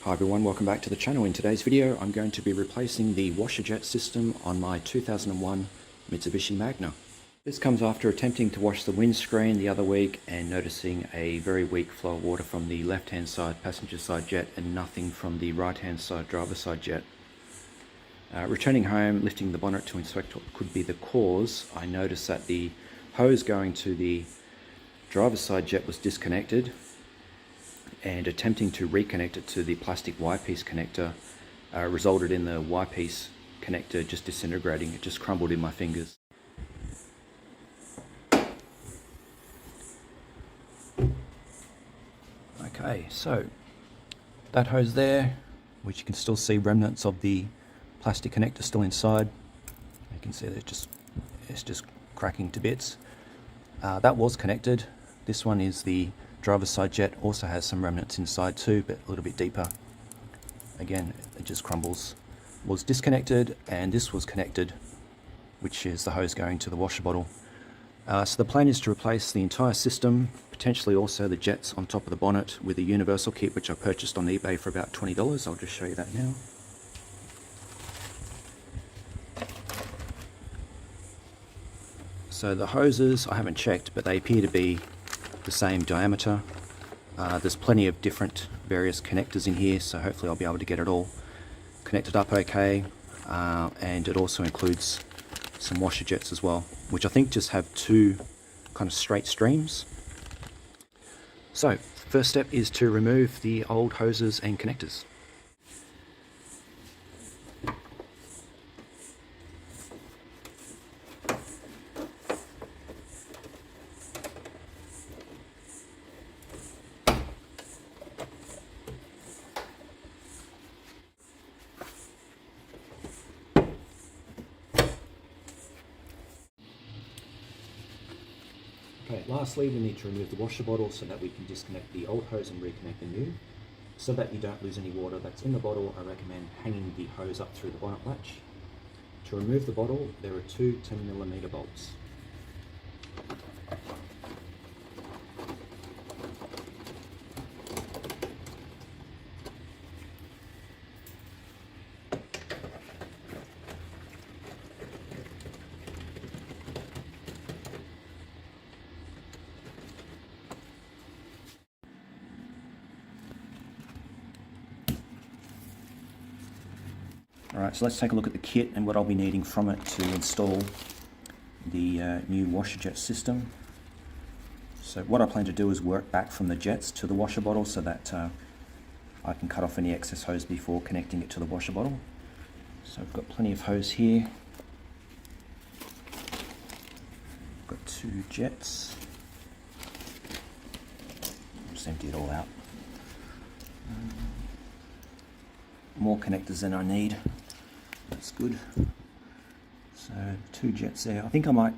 Hi everyone, welcome back to the channel. In today's video I'm going to be replacing the washer jet system on my 2001 Mitsubishi Magna. This comes after attempting to wash the windscreen the other week and noticing a very weak flow of water from the left hand side passenger side jet and nothing from the right hand side driver side jet. Returning home, lifting the bonnet to inspect what could be the cause, I noticed that the hose going to the driver's side jet was disconnected, and attempting to reconnect it to the plastic Y-piece connector resulted in the Y-piece connector just disintegrating. It just crumbled in my fingers. Okay, so that hose there, which you can still see remnants of the plastic connector still inside. You can see that it's just cracking to bits. That was connected. This one is the driver's side jet, also has some remnants inside too, but a little bit deeper. Again, it just crumbles. Was disconnected, and this was connected, which is the hose going to the washer bottle. So the plan is to replace the entire system, potentially also the jets on top of the bonnet, with a universal kit which I purchased on eBay for about $20. I'll just show you that now. So the hoses, I haven't checked, but they appear to be the same diameter. There's plenty of different various connectors in here, so hopefully I'll be able to get it all connected up okay. And it also includes some washer jets as well, which I think just have two kind of straight streams. So first step is to remove the old hoses and connectors. Okay, lastly we need to remove the washer bottle so that we can disconnect the old hose and reconnect the new. So that you don't lose any water that's in the bottle, I recommend hanging the hose up through the bonnet latch. To remove the bottle, there are two 10mm bolts. Alright, so let's take a look at the kit and what I'll be needing from it to install the new washer jet system. So what I plan to do is work back from the jets to the washer bottle so that I can cut off any excess hose before connecting it to the washer bottle. So I've got plenty of hose here. I've got two jets. Just empty it all out. More connectors than I need. That's good. So two jets there. I think I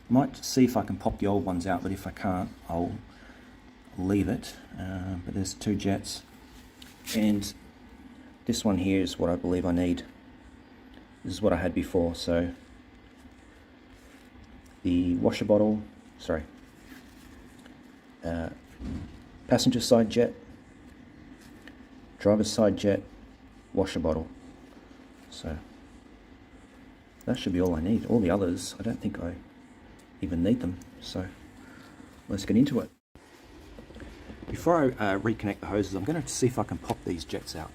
might see if I can pop the old ones out, but if I can't, I'll leave it. But there's two jets, and this one here is what I believe I need. This is what I had before. So the washer bottle, passenger side jet, driver's side jet, washer bottle. So that should be all I need. All the others, I don't think I even need them. So let's get into it. Before I reconnect the hoses, I'm going to see if I can pop these jets out,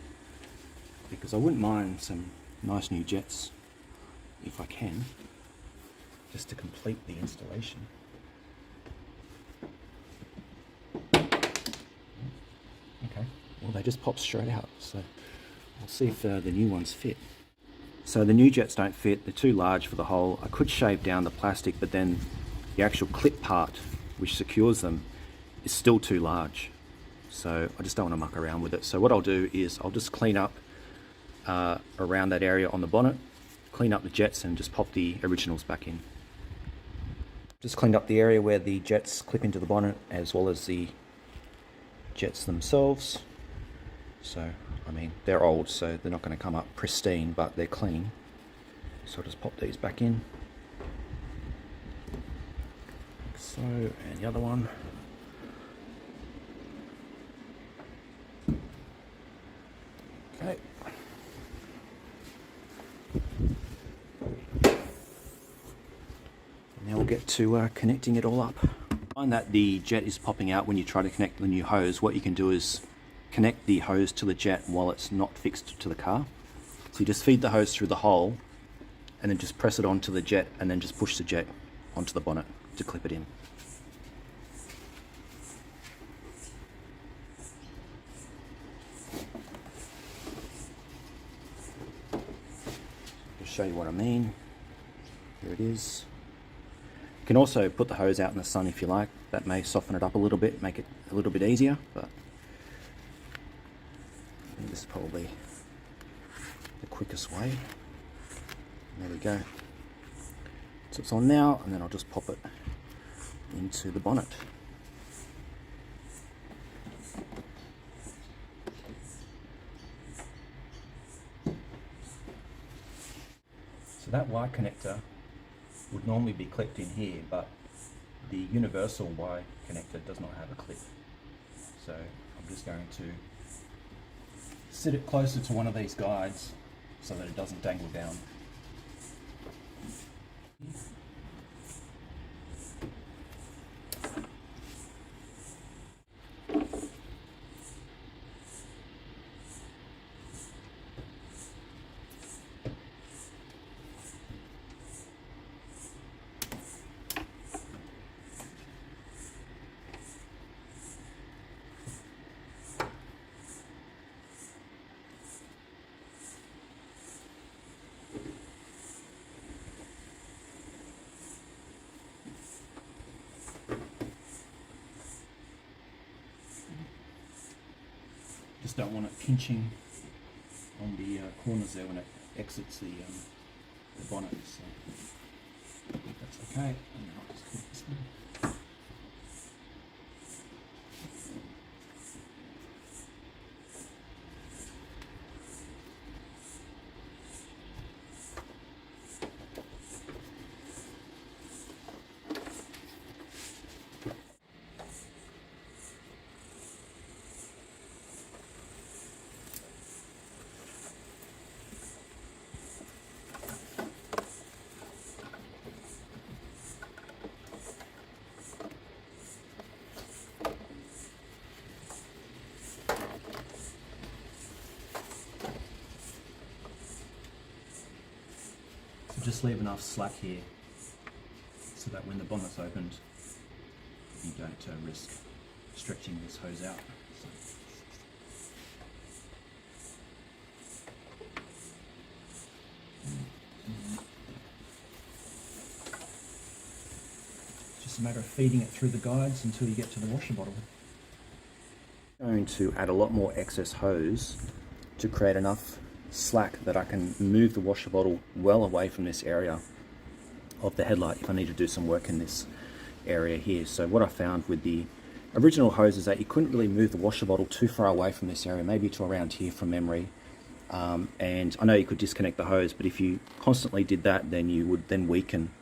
because I wouldn't mind some nice new jets if I can, just to complete the installation. Okay, well they just pop straight out, so I'll see if the new ones fit. So the new jets don't fit, they're too large for the hole. I could shave down the plastic, but then the actual clip part which secures them is still too large. So I just don't want to muck around with it. So what I'll do is I'll just clean up around that area on the bonnet, clean up the jets and just pop the originals back in. Just cleaned up the area where the jets clip into the bonnet, as well as the jets themselves. So, I mean, they're old, so they're not going to come up pristine, but they're clean. So I'll just pop these back in. Like so, and the other one. Okay. Now we'll get to connecting it all up. Find that the jet is popping out when you try to connect the new hose. What you can do is connect the hose to the jet while it's not fixed to the car. So you just feed the hose through the hole and then just press it onto the jet and then just push the jet onto the bonnet to clip it in. Just show you what I mean. Here it is. You can also put the hose out in the sun if you like. That may soften it up a little bit, make it a little bit easier, but I think this is probably the quickest way. There we go. So it's on now, and then I'll just pop it into the bonnet. So that Y connector would normally be clipped in here, but the universal Y connector does not have a clip. So I'm just going to sit it closer to one of these guides so that it doesn't dangle down. Just don't want it pinching on the corners there when it exits the bonnet. So that's okay. And then I'll just clip this one. Just leave enough slack here so that when the bonnet's opened you don't risk stretching this hose out. Just a matter of feeding it through the guides until you get to the washer bottle. I'm going to add a lot more excess hose to create enough slack that I can move the washer bottle well away from this area of the headlight if I need to do some work in this area here. So what I found with the original hose is that you couldn't really move the washer bottle too far away from this area, maybe to around here from memory. And I know you could disconnect the hose, but if you constantly did that, then you would then weaken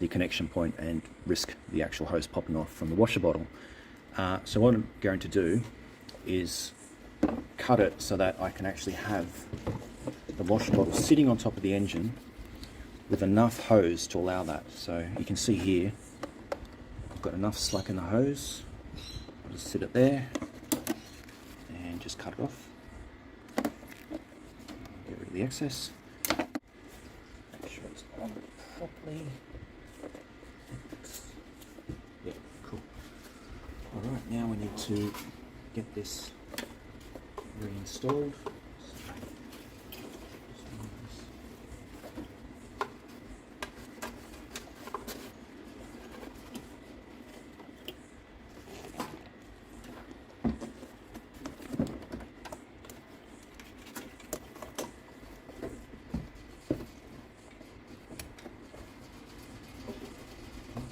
the connection point and risk the actual hose popping off from the washer bottle. So what I'm going to do is cut it so that I can actually have the washer bottle sitting on top of the engine with enough hose to allow that. So you can see here I've got enough slack in the hose. I'll just sit it there and just cut it off. Get rid of the excess. Make sure it's on properly. Yeah, cool. Alright, now we need to get this reinstalled.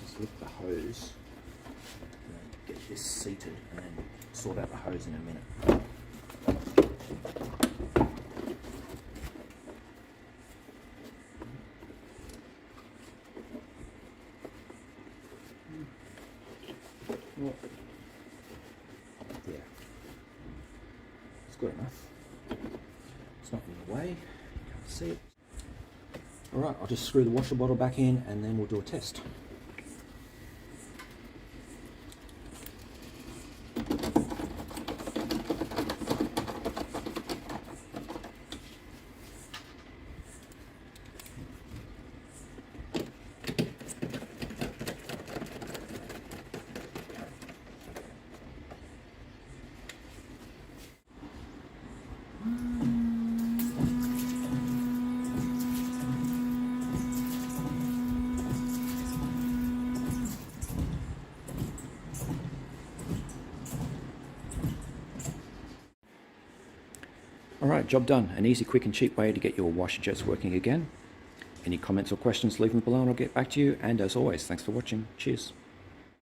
Just lift the hose, get this seated, and then sort out the hose in a minute. Yeah, it's good enough. It's not in the way. You can't see it. Alright, I'll just screw the washer bottle back in and then we'll do a test. Alright, job done. An easy, quick and cheap way to get your washer jets working again. Any comments or questions, leave them below and I'll get back to you. And as always, thanks for watching. Cheers.